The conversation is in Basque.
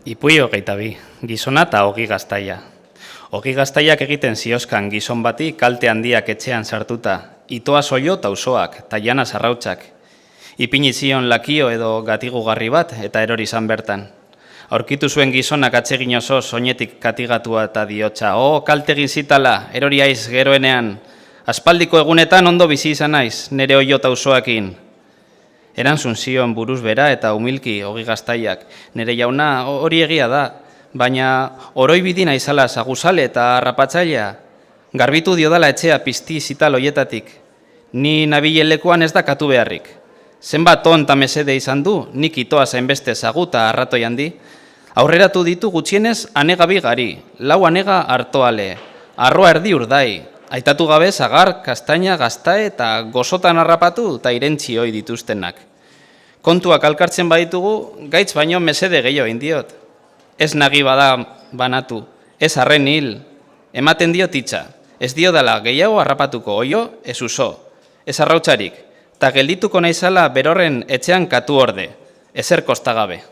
Ipui hogeita bi, gizona eta ogi gaztaia. Ogi gaztaiak egiten zioskan gizon bati kalte handiak etxean sartuta, itoa soio eta usoak, eta jana zarrautxak. Ipini zion lakio edo gatigugarri bat eta erori izan bertan. Aurkitu zuen gizonak atsegin oso soinetik katigatua eta diotxa, kaltegin zitala, erori aiz geroenean, aspaldiko egunetan ondo bizi izan naiz, nere oio eta usoakin. Erantzun zion buruz bera eta humilki ogi gaztaiak, nere jauna hori egia da, baina oroibidi naizala saguzale eta harrapatzailea, garbitu diodala etxea pizti zital hoietatik, ni nabilen lekuan ez da katu beharrik. Zenbat ton eta mesede izan du, nik itoa zainbeste zagu eta arratoi handi, aurreratu ditu gutxienez anega bigari, lau anega hartoale, arroa erdi urdai, aitatu gabe zagar, kastaina, gaztae eta gozotan harrapatu eta irentzi hoi dituztenak. Kontuak alkartzen baditugu, gaitz baino mesede gehiago indiot. Ez nagi bada banatu, ez arren hil, ematen diot itxa, ez dio dela gehiago harrapatuko oio, ez uso, ez arrautzarik, eta geldituko naizala berorren etxean katu orde, ezer kostagabe.